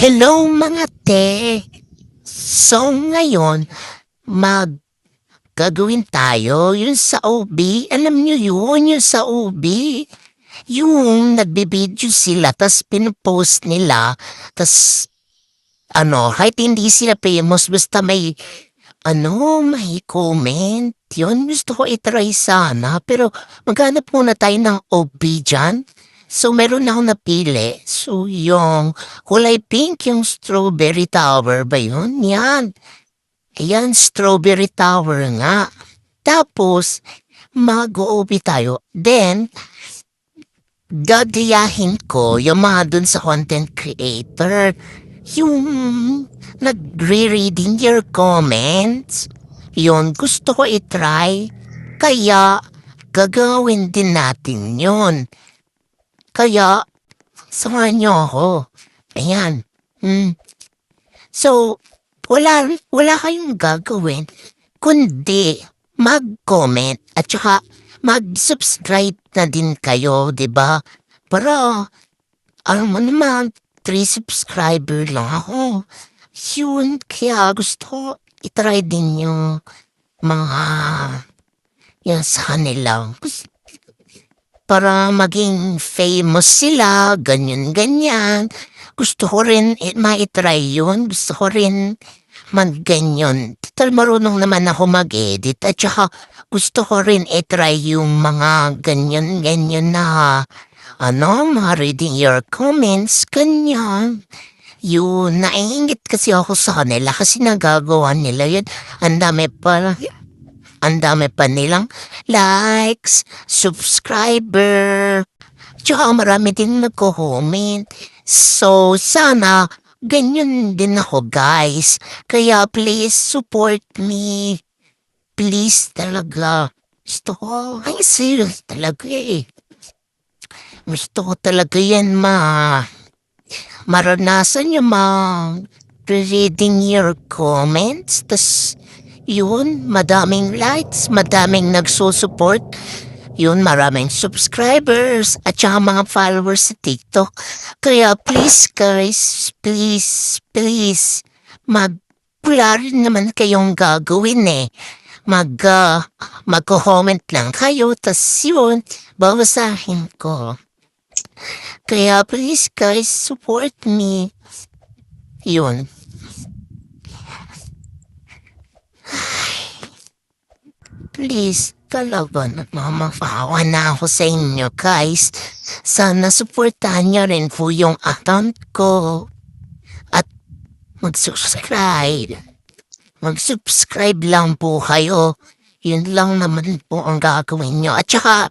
Hello mga te! So ngayon, gagawin tayo yung sa OB. Alam niyo yun, yung sa OB. Yung nagbibideo sila, tas pinupost nila, tas kahit hindi sila famous, basta may comment. Yun, gusto ko itry sana. Pero maghanap muna tayo ng OB dyan. So, meron akong napili. So, yung kulay pink, yung strawberry tower ba yun? Yan. Ayan, strawberry tower nga. Tapos, mag-OB tayo. Then, gagayahin ko yung mga dun sa content creator. Yung nagre-reading your comments. Yun, gusto ko itry. Kaya, gagawin din natin yun. Kaya, samahan niyo ako. Ayan. So, wala kayong gagawin, kundi mag-comment at saka mag-subscribe na din kayo, 'di ba? Para, alam mo naman, 3 subscriber lang ako. Yun, kaya gusto ko itry din yung mga yan sa kanila. Para maging famous sila, ganyan-ganyan. Gusto ko rin ma-try yun. Gusto ko rin mag-ganyan. Total marunong naman ako mag-edit. At saka gusto ko rin try yung mga ganyan-ganyan na mga reading your comments, ganyan. Yun, naiingit kasi ako sa kanila kasi nagagawa nila yun. Ang dami pa nilang likes, subscriber, tsaka marami din nagko-comment. So, sana ganyan din ako, guys. Kaya please support me. Please talaga. Gusto ko, ay serious talaga eh. Gusto ko talaga yan maranasan yung reading your comments. Tas, yun, madaming likes, madaming nagsusupport. Yun, maraming subscribers at saka mga followers sa TikTok. Kaya please guys, please, wala rin naman kayong gagawin eh. Mag-comment lang kayo, tas yun, babasahin ko. Kaya please guys, support me. Yun. Please, talaga nagmamahawa na ako sa inyo, guys. Sana supportahan niyo rin po yung account ko. At mag-subscribe. Mag-subscribe lang po kayo. Yun lang naman po ang gagawin niyo. At saka,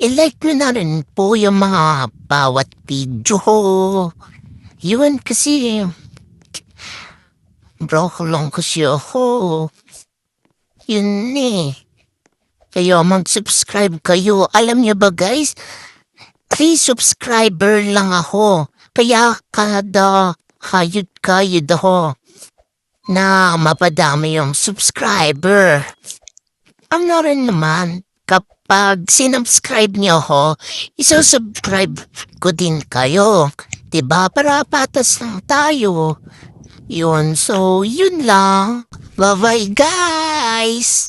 i-like nyo na rin po yung mga bawat video. Yun kasi, broke lang kasi ako. Yun eh. Kaya mag-subscribe kayo. Alam niyo ba guys, 3 subscriber lang ako. Kaya kada kayod ako na mapadami yung subscriber. Ano rin naman, kapag sinubscribe niyo ako, isusubscribe ko din kayo. Diba? Para patas lang tayo. Yun, so yun lang. Bye-bye guys!